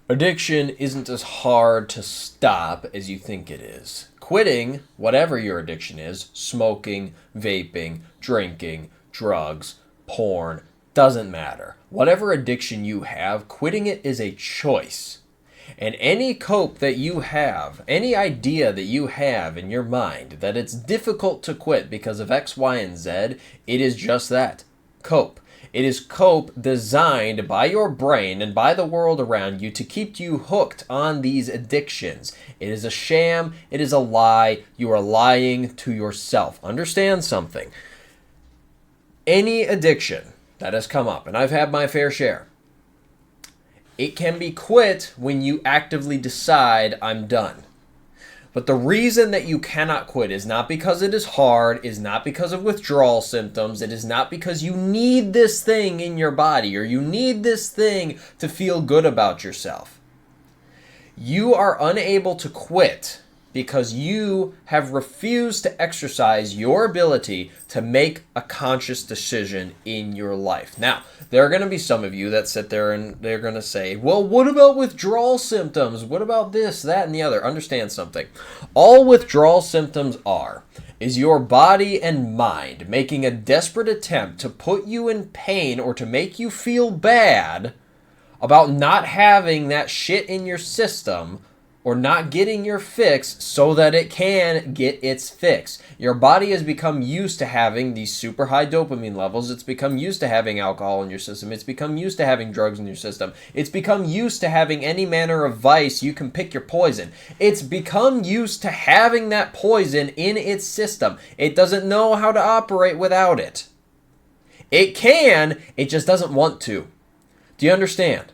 Addiction isn't as hard to stop as you think it is. Quitting, whatever your addiction is, smoking, vaping, drinking, drugs, porn, doesn't matter. Whatever addiction you have, quitting it is a choice. And any cope that you have, any idea that you have in your mind that it's difficult to quit because of X, Y, and Z, it is just that. Cope. It is cope designed by your brain and by the world around you to keep you hooked on these addictions. It is a sham. It is a lie. You are lying to yourself. Understand something. Any addiction that has come up, and I've had my fair share, it can be quit when you actively decide, I'm done. But the reason that you cannot quit is not because it is hard, is not because of withdrawal symptoms, it is not because you need this thing in your body or you need this thing to feel good about yourself. You are unable to quit because you have refused to exercise your ability to make a conscious decision in your life. Now, there are going to be some of you that sit there and they're going to say, well, what about withdrawal symptoms? What about this, that, and the other? Understand something. All withdrawal symptoms is your body and mind making a desperate attempt to put you in pain or to make you feel bad about not having that shit in your system or not getting your fix so that it can get its fix. Your body has become used to having these super high dopamine levels. It's become used to having alcohol in your system. It's become used to having drugs in your system. It's become used to having any manner of vice. You can pick your poison. It's become used to having that poison in its system. It doesn't know how to operate without it. It can, it just doesn't want to. Do you understand?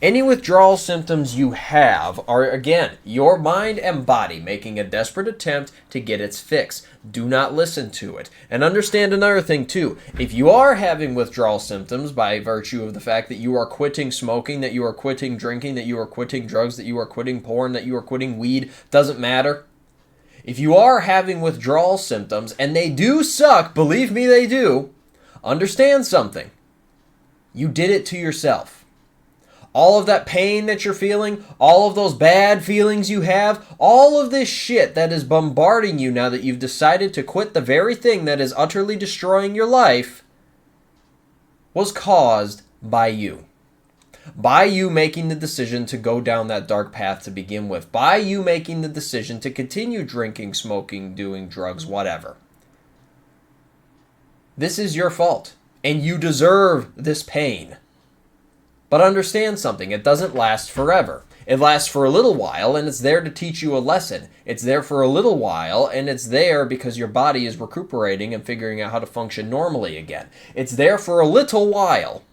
Any withdrawal symptoms you have are, again, your mind and body making a desperate attempt to get its fix. Do not listen to it. And understand another thing, too. If you are having withdrawal symptoms by virtue of the fact that you are quitting smoking, that you are quitting drinking, that you are quitting drugs, that you are quitting porn, that you are quitting weed, doesn't matter. If you are having withdrawal symptoms, and they do suck, believe me they do, understand something. You did it to yourself. All of that pain that you're feeling, all of those bad feelings you have, all of this shit that is bombarding you now that you've decided to quit the very thing that is utterly destroying your life was caused by you. By you making the decision to go down that dark path to begin with. By you making the decision to continue drinking, smoking, doing drugs, whatever. This is your fault, and you deserve this pain. But understand something, it doesn't last forever. It lasts for a little while, and it's there to teach you a lesson. It's there for a little while, and it's there because your body is recuperating and figuring out how to function normally again. It's there for a little while.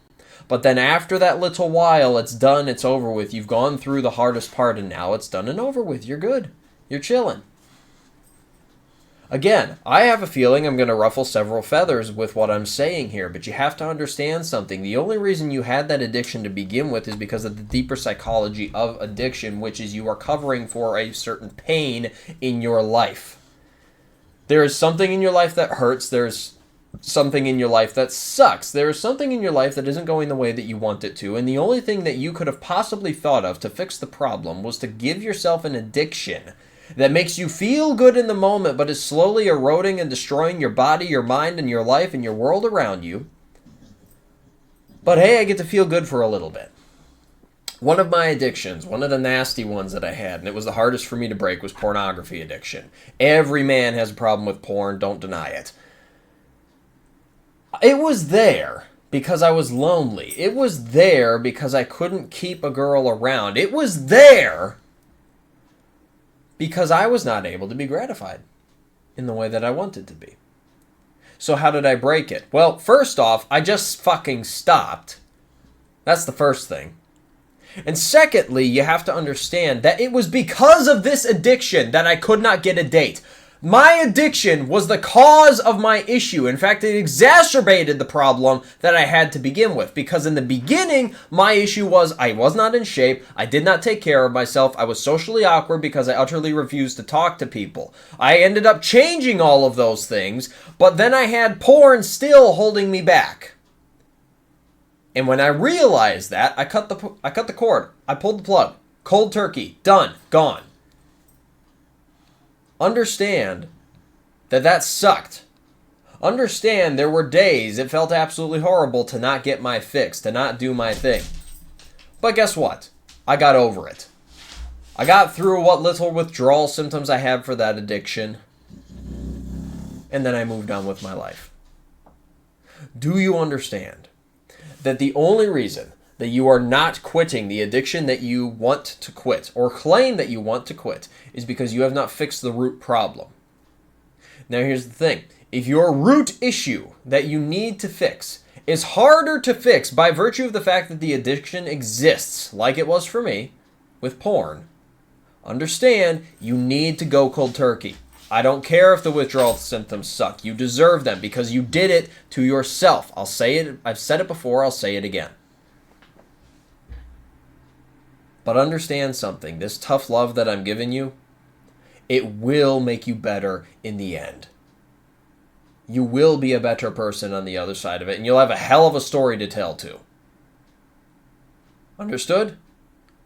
But then after that little while, it's done, it's over with. You've gone through the hardest part, and now it's done and over with. You're good. You're chilling. Again, I have a feeling I'm going to ruffle several feathers with what I'm saying here, but you have to understand something. The only reason you had that addiction to begin with is because of the deeper psychology of addiction, which is you are covering for a certain pain in your life. There is something in your life that hurts. There's something in your life that sucks. There is something in your life that isn't going the way that you want it to, and the only thing that you could have possibly thought of to fix the problem was to give yourself an addiction that makes you feel good in the moment, but is slowly eroding and destroying your body, your mind, and your life, and your world around you. But hey, I get to feel good for a little bit. One of my addictions, one of the nasty ones that I had, and it was the hardest for me to break, was pornography addiction. Every man has a problem with porn, don't deny it. It was there because I was lonely. It was there because I couldn't keep a girl around. It was there because I was not able to be gratified in the way that I wanted to be. So how did I break it? Well, first off, I just fucking stopped. That's the first thing. And secondly, you have to understand that it was because of this addiction that I could not get a date. My addiction was the cause of my issue. In fact, it exacerbated the problem that I had to begin with. Because in the beginning, my issue was I was not in shape. I did not take care of myself. I was socially awkward because I utterly refused to talk to people. I ended up changing all of those things. But then I had porn still holding me back. And when I realized that, I cut the cord. I pulled the plug. Cold turkey. Done. Gone. Understand that sucked. Understand there were days it felt absolutely horrible to not get my fix, to not do my thing. But guess what? I got over it. I got through what little withdrawal symptoms I had for that addiction, and then I moved on with my life. Do you understand that the only reason that you are not quitting the addiction that you want to quit, or claim that you want to quit, is because you have not fixed the root problem? Now here's the thing. If your root issue that you need to fix is harder to fix by virtue of the fact that the addiction exists, like it was for me, with porn, understand you need to go cold turkey. I don't care if the withdrawal symptoms suck. You deserve them because you did it to yourself. I'll say it. I've said it before. I'll say it again. But understand something. This tough love that I'm giving you, it will make you better in the end. You will be a better person on the other side of it, and you'll have a hell of a story to tell too. Understood?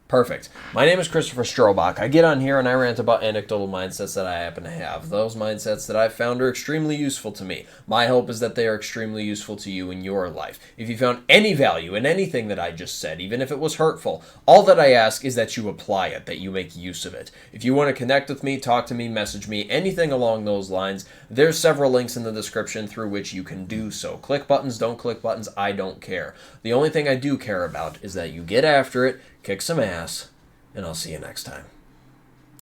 Perfect. My name is Christopher Strobach. I get on here and I rant about anecdotal mindsets that I happen to have. Those mindsets that I've found are extremely useful to me. My hope is that they are extremely useful to you in your life. If you found any value in anything that I just said, even if it was hurtful, all that I ask is that you apply it, that you make use of it. If you want to connect with me, talk to me, message me, anything along those lines, there's several links in the description through which you can do so. Click buttons, don't click buttons, I don't care. The only thing I do care about is that you get after it, kick some ass, and I'll see you next time.